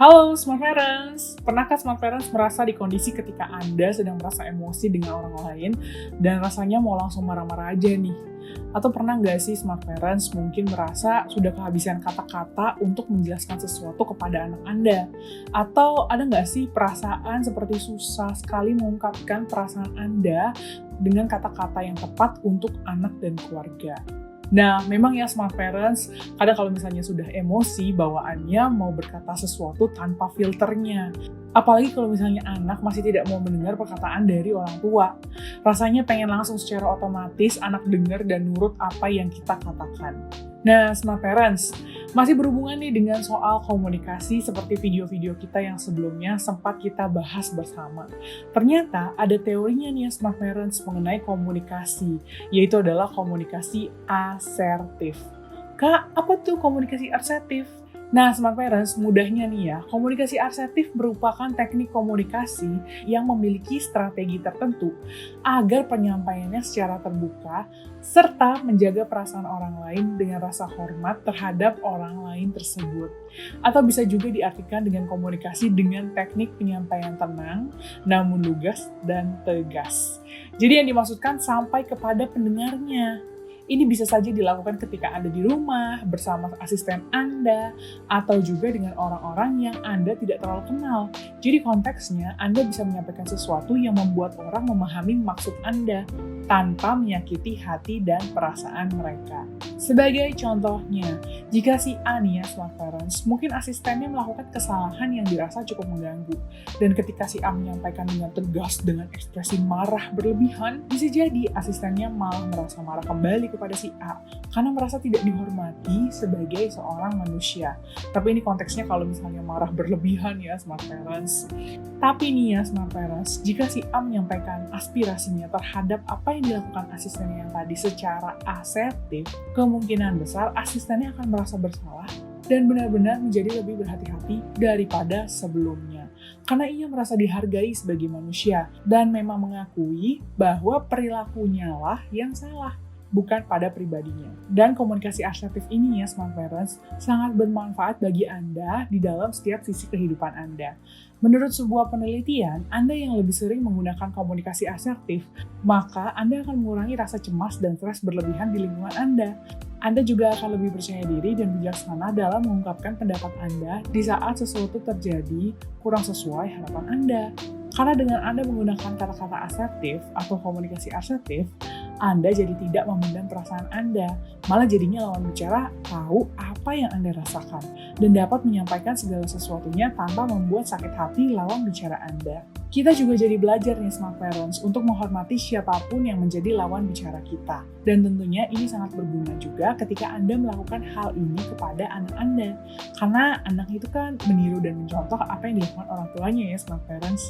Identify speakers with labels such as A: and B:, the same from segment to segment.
A: Halo Smart Parents, pernahkah Smart Parents merasa di kondisi ketika Anda sedang merasa emosi dengan orang lain dan rasanya mau langsung marah-marah aja nih? Atau pernah nggak sih Smart Parents mungkin merasa sudah kehabisan kata-kata untuk menjelaskan sesuatu kepada anak Anda? Atau ada nggak sih perasaan seperti susah sekali mengungkapkan perasaan Anda dengan kata-kata yang tepat untuk anak dan keluarga? Nah, memang ya Smart Parents, kadang kalau misalnya sudah emosi, bawaannya mau berkata sesuatu tanpa filternya. Apalagi kalau misalnya anak masih tidak mau mendengar perkataan dari orang tua. Rasanya pengen langsung secara otomatis anak dengar dan nurut apa yang kita katakan. Nah, Smart Parents, masih berhubungan nih dengan soal komunikasi seperti video-video kita yang sebelumnya sempat kita bahas bersama. Ternyata ada teorinya nih ya Smart Parents mengenai komunikasi, yaitu adalah komunikasi asertif. Kak, apa tuh komunikasi asertif? Nah, Smart Parents, mudahnya nih ya, komunikasi asertif merupakan teknik komunikasi yang memiliki strategi tertentu agar penyampaiannya secara terbuka serta menjaga perasaan orang lain dengan rasa hormat terhadap orang lain tersebut. Atau bisa juga diartikan dengan komunikasi dengan teknik penyampaian tenang, namun lugas dan tegas. Jadi yang dimaksudkan sampai kepada pendengarnya. Ini bisa saja dilakukan ketika Anda di rumah, bersama asisten Anda, atau juga dengan orang-orang yang Anda tidak terlalu kenal. Jadi konteksnya, Anda bisa menyampaikan sesuatu yang membuat orang memahami maksud Anda, tanpa menyakiti hati dan perasaan mereka. Sebagai contohnya, jika si A nih ya, Smart Parents, mungkin asistennya melakukan kesalahan yang dirasa cukup mengganggu. Dan ketika si A menyampaikan dengan tegas, dengan ekspresi marah berlebihan, bisa jadi asistennya malah merasa marah kembali kepada si A karena merasa tidak dihormati sebagai seorang manusia. Tapi ini konteksnya kalau misalnya marah berlebihan ya Smart Parents. Tapi nih ya Smart Parents, jika si A menyampaikan aspirasinya terhadap apa yang dilakukan asistennya yang tadi secara asertif, kemungkinan besar asistennya akan merasa bersalah dan benar-benar menjadi lebih berhati-hati daripada sebelumnya. Karena ia merasa dihargai sebagai manusia dan memang mengakui bahwa perilakunya lah yang salah, bukan pada pribadinya. Dan komunikasi asertif ini ya Smart Parents sangat bermanfaat bagi Anda di dalam setiap sisi kehidupan Anda. Menurut sebuah penelitian, Anda yang lebih sering menggunakan komunikasi asertif, maka Anda akan mengurangi rasa cemas dan stres berlebihan di lingkungan Anda. Anda juga akan lebih percaya diri dan bijaksana dalam mengungkapkan pendapat Anda di saat sesuatu terjadi kurang sesuai harapan Anda. Karena dengan Anda menggunakan kata-kata asertif atau komunikasi asertif, Anda jadi tidak memendam perasaan Anda, malah jadinya lawan bicara tahu apa yang Anda rasakan dan dapat menyampaikan segala sesuatunya tanpa membuat sakit hati lawan bicara Anda. Kita juga jadi belajar nih Smart Parents untuk menghormati siapapun yang menjadi lawan bicara kita. Dan tentunya ini sangat berguna juga ketika Anda melakukan hal ini kepada anak Anda. Karena anak itu kan meniru dan mencontoh apa yang dilakukan orang tuanya ya Smart Parents.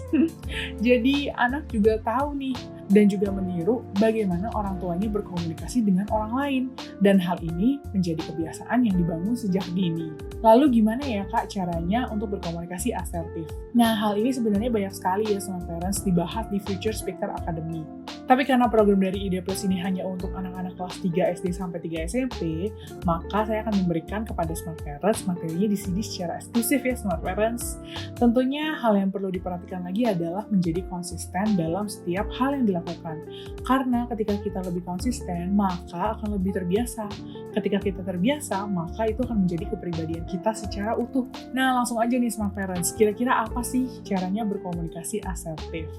A: Jadi anak juga tahu nih dan juga meniru bagaimana orang tuanya berkomunikasi dengan orang lain. Dan hal ini menjadi kebiasaan yang dibangun sejak dini. Lalu gimana ya Kak caranya untuk berkomunikasi asertif? Nah hal ini sebenarnya banyak sekali ya Smart Parents dibahas di Future Speaker Academy. Tapi karena program dari ID Plus ini hanya untuk anak-anak kelas 3 SD sampai 3 SMP, maka saya akan memberikan kepada Smart Parents materinya di sini secara eksklusif ya Smart Parents. Tentunya hal yang perlu diperhatikan lagi adalah menjadi konsisten dalam setiap hal yang dilakukan. Karena ketika kita lebih konsisten, maka akan lebih terbiasa. Ketika kita terbiasa, maka itu akan menjadi kepribadian kita secara utuh. Nah, langsung aja nih Smart Parents, kira-kira apa sih caranya berkomunikasi asertif?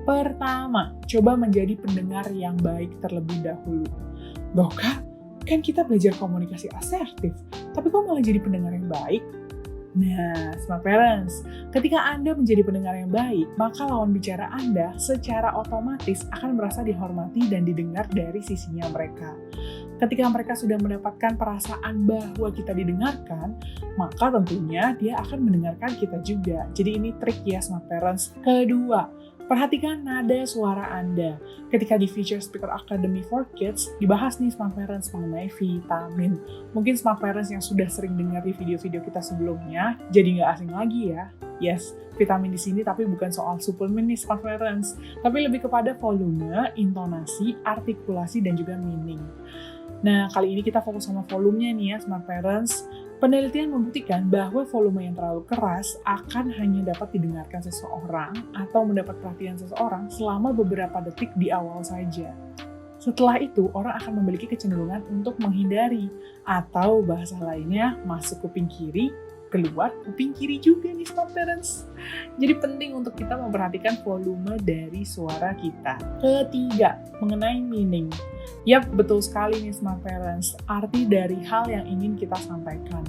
A: Pertama, coba menjadi pendengar yang baik terlebih dahulu. Loh Kak, kan kita belajar komunikasi asertif, tapi kok malah jadi pendengar yang baik? Nah, Smart Parents, ketika Anda menjadi pendengar yang baik, maka lawan bicara Anda secara otomatis akan merasa dihormati dan didengar dari sisinya mereka. Ketika mereka sudah mendapatkan perasaan bahwa kita didengarkan, maka tentunya dia akan mendengarkan kita juga. Jadi ini trik ya Smart Parents. Kedua, perhatikan nada suara Anda. Ketika di Future Speaker Academy for Kids, dibahas nih Smart Parents mengenai vitamin. Mungkin Smart Parents yang sudah sering dengar di video-video kita sebelumnya, jadi nggak asing lagi ya. Yes, vitamin di sini tapi bukan soal suplemen nih Smart Parents, tapi lebih kepada volume, intonasi, artikulasi, dan juga meaning. Nah, kali ini kita fokus sama volumenya nih ya Smart Parents. Penelitian membuktikan bahwa volume yang terlalu keras akan hanya dapat didengarkan seseorang atau mendapat perhatian seseorang selama beberapa detik di awal saja. Setelah itu, orang akan memiliki kecenderungan untuk menghindari, atau bahasa lainnya, masuk kuping kiri, keluar kuping kiri juga nih smart parents. Jadi penting untuk kita memperhatikan volume dari suara kita. Ketiga, mengenai meaning. Yap, betul sekali nih smart parents, arti dari hal yang ingin kita sampaikan.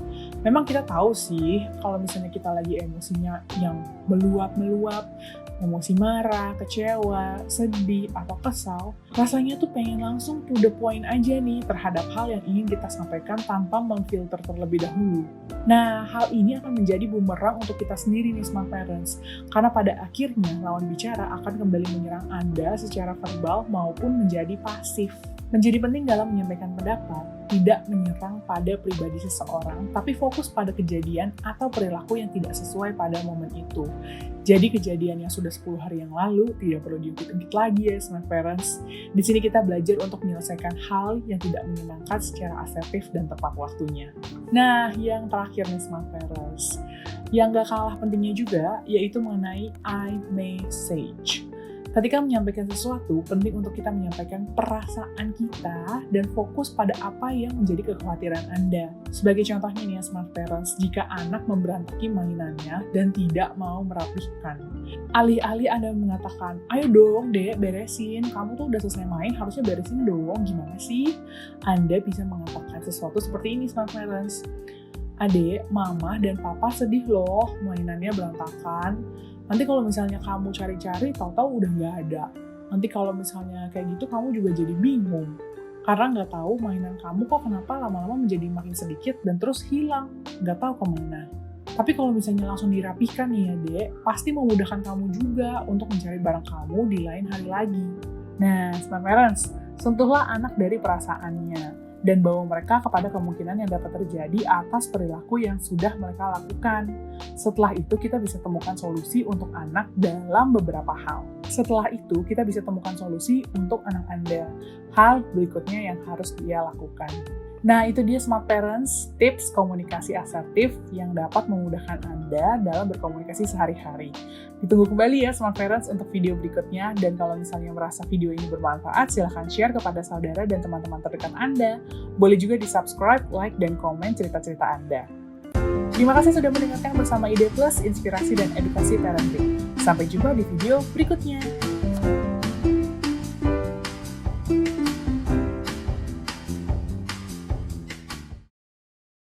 A: Memang kita tahu sih, kalau misalnya kita lagi emosinya yang meluap-meluap, emosi marah, kecewa, sedih, atau kesal, rasanya tuh pengen langsung to the point aja nih terhadap hal yang ingin kita sampaikan tanpa memfilter terlebih dahulu. Nah, hal ini akan menjadi bumerang untuk kita sendiri nih smart parents, karena pada akhirnya lawan bicara akan kembali menyerang Anda secara verbal maupun menjadi pasif. Menjadi penting dalam menyampaikan pendapat, tidak menyerang pada pribadi seseorang, tapi fokus pada kejadian atau perilaku yang tidak sesuai pada momen itu. Jadi kejadian yang sudah 10 hari yang lalu tidak perlu diungkit-ungkit lagi ya smart parents. Di sini kita belajar untuk menyelesaikan hal yang tidak menyenangkan secara asertif dan tepat waktunya. Nah, yang terakhir nih smart parents, yang gak kalah pentingnya juga, yaitu mengenai I message. Ketika menyampaikan sesuatu, penting untuk kita menyampaikan perasaan kita dan fokus pada apa yang menjadi kekhawatiran Anda. Sebagai contohnya nih ya smart parents, jika anak memberantaki mainannya dan tidak mau merapihkan. Alih-alih Anda mengatakan, ayo dong dek beresin, kamu tuh udah selesai main, harusnya beresin dong, gimana sih? Anda bisa mengatakan sesuatu seperti ini smart parents. Adek, mama, dan papa sedih loh, mainannya berantakan. Nanti kalau misalnya kamu cari-cari, tahu-tahu udah nggak ada. Nanti kalau misalnya kayak gitu, kamu juga jadi bingung. Karena nggak tahu mainan kamu kok kenapa lama-lama menjadi makin sedikit dan terus hilang. Nggak tahu kemana. Tapi kalau misalnya langsung dirapihkan nih ya dek, pasti memudahkan kamu juga untuk mencari barang kamu di lain hari lagi. Nah, smart parents, sentuhlah anak dari perasaannya dan bawa mereka kepada kemungkinan yang dapat terjadi atas perilaku yang sudah mereka lakukan. Setelah itu, kita bisa temukan solusi untuk anak dalam beberapa hal. Setelah itu, kita bisa temukan solusi untuk anak Anda. Hal berikutnya yang harus dia lakukan. Nah, itu dia smart parents, tips komunikasi asertif yang dapat memudahkan Anda dalam berkomunikasi sehari-hari. Ditunggu kembali ya smart parents untuk video berikutnya, dan kalau misalnya merasa video ini bermanfaat, silahkan share kepada saudara dan teman-teman terdekat Anda. Boleh juga di-subscribe, like, dan komen cerita-cerita Anda. Terima kasih sudah mendengarkan bersama Ide Plus, Inspirasi dan Edukasi Parenting. Sampai jumpa di video berikutnya.